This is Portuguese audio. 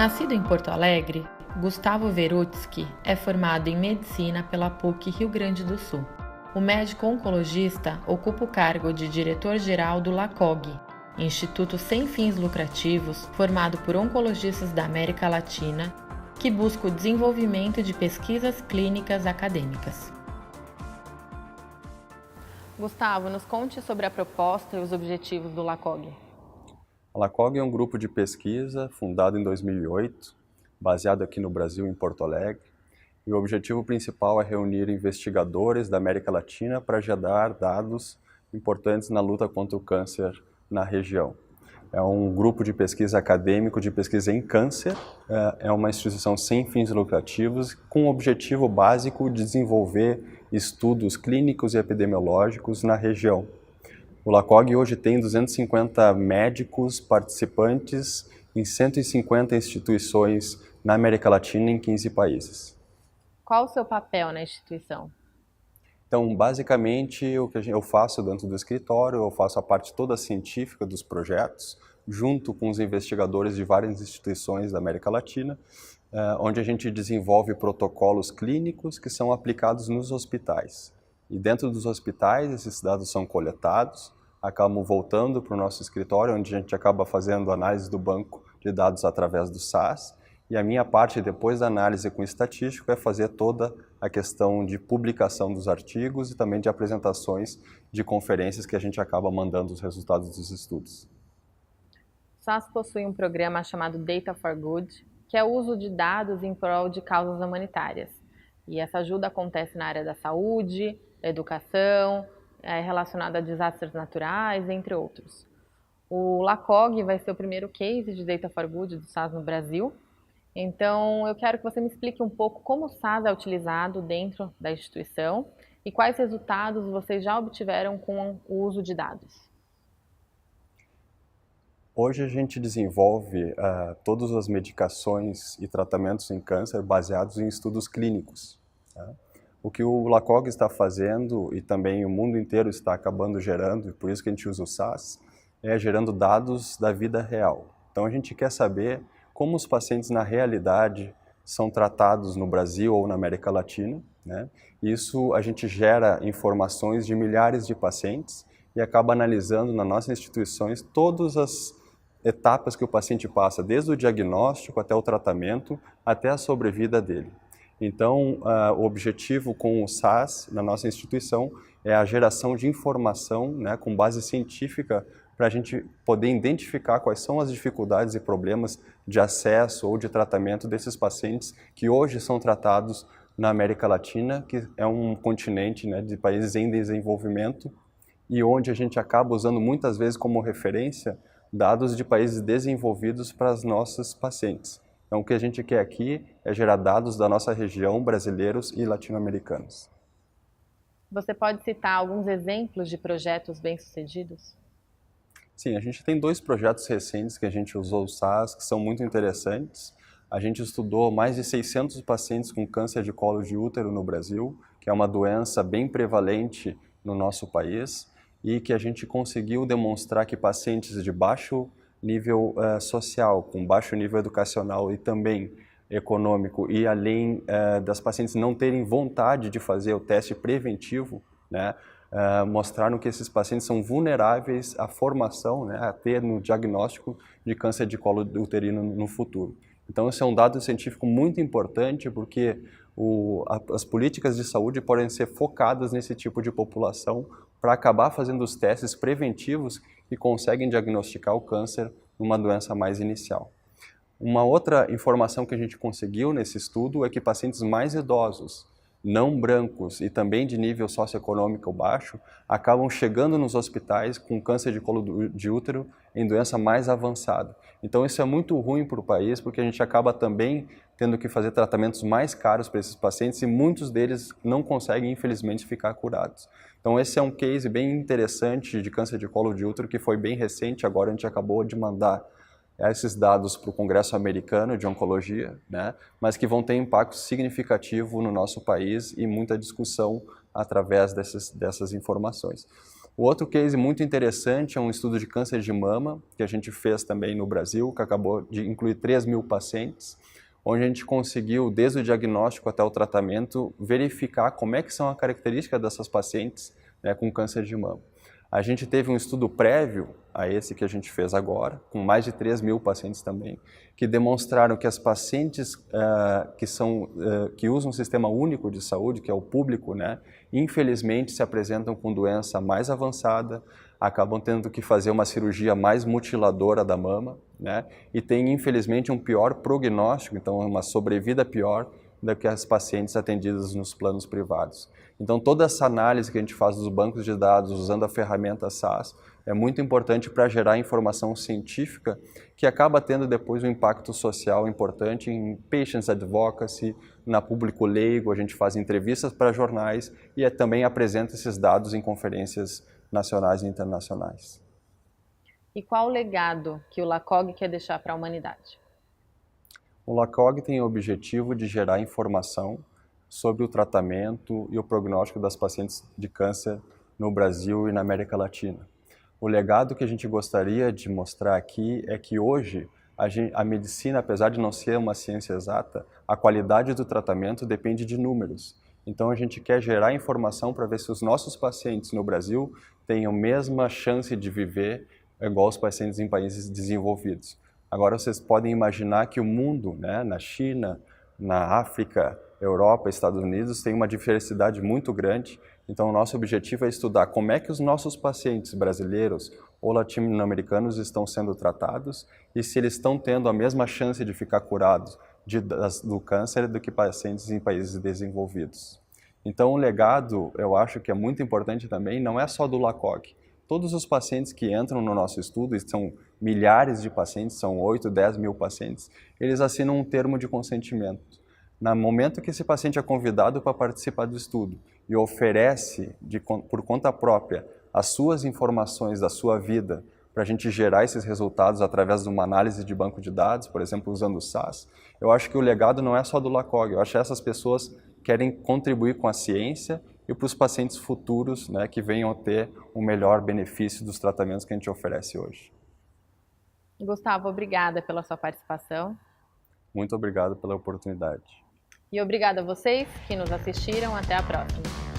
Nascido em Porto Alegre, Gustavo Verutsky é formado em Medicina pela PUC Rio Grande do Sul. O médico oncologista ocupa o cargo de diretor-geral do LACOG, instituto sem fins lucrativos formado por oncologistas da América Latina que busca o desenvolvimento de pesquisas clínicas acadêmicas. Gustavo, nos conte sobre a proposta e os objetivos do LACOG. A LACOG é um grupo de pesquisa fundado em 2008, baseado aqui no Brasil, em Porto Alegre. E o objetivo principal é reunir investigadores da América Latina para gerar dados importantes na luta contra o câncer na região. É um grupo de pesquisa acadêmico, de pesquisa em câncer, é uma instituição sem fins lucrativos, com o objetivo básico de desenvolver estudos clínicos e epidemiológicos na região. O LACOG hoje tem 250 médicos participantes em 150 instituições na América Latina em 15 países. Qual o seu papel na instituição? Então, basicamente, o que eu faço dentro do escritório, eu faço a parte toda científica dos projetos, junto com os investigadores de várias instituições da América Latina, onde a gente desenvolve protocolos clínicos que são aplicados nos hospitais. E dentro dos hospitais, esses dados são coletados, acabam voltando para o nosso escritório, onde a gente acaba fazendo análise do banco de dados através do SAS. E a minha parte, depois da análise com estatístico, é fazer toda a questão de publicação dos artigos e também de apresentações de conferências que a gente acaba mandando os resultados dos estudos. O SAS possui um programa chamado Data for Good, que é o uso de dados em prol de causas humanitárias. E essa ajuda acontece na área da saúde, da educação, relacionada a desastres naturais, entre outros. O LACOG vai ser o primeiro case de Data for Good do SAS no Brasil. Então, eu quero que você me explique um pouco como o SAS é utilizado dentro da instituição e quais resultados vocês já obtiveram com o uso de dados. Hoje a gente desenvolve todas as medicações e tratamentos em câncer baseados em estudos clínicos. Tá? O que o LACOG está fazendo e também o mundo inteiro está acabando gerando, e por isso que a gente usa o SAS, é gerando dados da vida real. Então a gente quer saber como os pacientes na realidade são tratados no Brasil ou na América Latina, né? Isso a gente gera informações de milhares de pacientes e acaba analisando nas nossas instituições todas as etapas que o paciente passa, desde o diagnóstico até o tratamento, até a sobrevida dele. Então, o objetivo com o SAS na nossa instituição é a geração de informação, né, com base científica, para a gente poder identificar quais são as dificuldades e problemas de acesso ou de tratamento desses pacientes que hoje são tratados na América Latina, que é um continente, né, de países em desenvolvimento e onde a gente acaba usando muitas vezes como referência dados de países desenvolvidos para os nossos pacientes. Então, o que a gente quer aqui é gerar dados da nossa região, brasileiros e latino-americanos. Você pode citar alguns exemplos de projetos bem-sucedidos? Sim, a gente tem 2 projetos recentes que a gente usou o SAS, que são muito interessantes. A gente estudou mais de 600 pacientes com câncer de colo de útero no Brasil, que é uma doença bem prevalente no nosso país, e que a gente conseguiu demonstrar que pacientes de baixo nível social, com baixo nível educacional e também econômico, e além das pacientes não terem vontade de fazer o teste preventivo, né, mostraram que esses pacientes são vulneráveis à formação, né, a ter no diagnóstico de câncer de colo uterino no futuro. Então, esse é um dado científico muito importante porque as políticas de saúde podem ser focadas nesse tipo de população para acabar fazendo os testes preventivos que conseguem diagnosticar o câncer numa doença mais inicial. Uma outra informação que a gente conseguiu nesse estudo é que pacientes mais idosos, não brancos e também de nível socioeconômico baixo, acabam chegando nos hospitais com câncer de colo de útero em doença mais avançada. Então isso é muito ruim para o país, porque a gente acaba também tendo que fazer tratamentos mais caros para esses pacientes e muitos deles não conseguem, infelizmente, ficar curados. Então esse é um case bem interessante de câncer de colo de útero que foi bem recente, agora a gente acabou de mandar esses dados para o Congresso Americano de Oncologia, né, mas que vão ter impacto significativo no nosso país e muita discussão através dessas informações. O outro case muito interessante é um estudo de câncer de mama, que a gente fez também no Brasil, que acabou de incluir 3.000 pacientes, onde a gente conseguiu, desde o diagnóstico até o tratamento, verificar como é que são as características dessas pacientes, né, com câncer de mama. A gente teve um estudo prévio a esse que a gente fez agora, com mais de 3.000 pacientes também, que demonstraram que as pacientes que usam o Sistema Único de Saúde, que é o público, né, infelizmente se apresentam com doença mais avançada, acabam tendo que fazer uma cirurgia mais mutiladora da mama, né, e tem infelizmente um pior prognóstico, então uma sobrevida pior do que as pacientes atendidas nos planos privados. Então toda essa análise que a gente faz dos bancos de dados usando a ferramenta SAS é muito importante para gerar informação científica que acaba tendo depois um impacto social importante em patients advocacy, na público leigo, a gente faz entrevistas para jornais e também apresenta esses dados em conferências nacionais e internacionais. E qual o legado que o LACOG quer deixar para a humanidade? O LACOG tem o objetivo de gerar informação sobre o tratamento e o prognóstico das pacientes de câncer no Brasil e na América Latina. O legado que a gente gostaria de mostrar aqui é que hoje a medicina, apesar de não ser uma ciência exata, a qualidade do tratamento depende de números. Então a gente quer gerar informação para ver se os nossos pacientes no Brasil têm a mesma chance de viver igual os pacientes em países desenvolvidos. Agora vocês podem imaginar que o mundo, né, na China, na África, Europa, Estados Unidos, tem uma diversidade muito grande. Então o nosso objetivo é estudar como é que os nossos pacientes brasileiros ou latino-americanos estão sendo tratados e se eles estão tendo a mesma chance de ficar curados do câncer do que pacientes em países desenvolvidos. Então o legado, eu acho que é muito importante também, não é só do LACOG. Todos os pacientes que entram no nosso estudo, e são milhares de pacientes, são 8, 10 mil pacientes, eles assinam um termo de consentimento. No momento que esse paciente é convidado para participar do estudo e oferece, por conta própria, as suas informações da sua vida para a gente gerar esses resultados através de uma análise de banco de dados, por exemplo, usando o SAS, eu acho que o legado não é só do LACOG, eu acho que essas pessoas querem contribuir com a ciência e para os pacientes futuros, né, que venham a ter um melhor benefício dos tratamentos que a gente oferece hoje. Gustavo, obrigada pela sua participação. Muito obrigado pela oportunidade. E obrigada a vocês que nos assistiram. Até a próxima.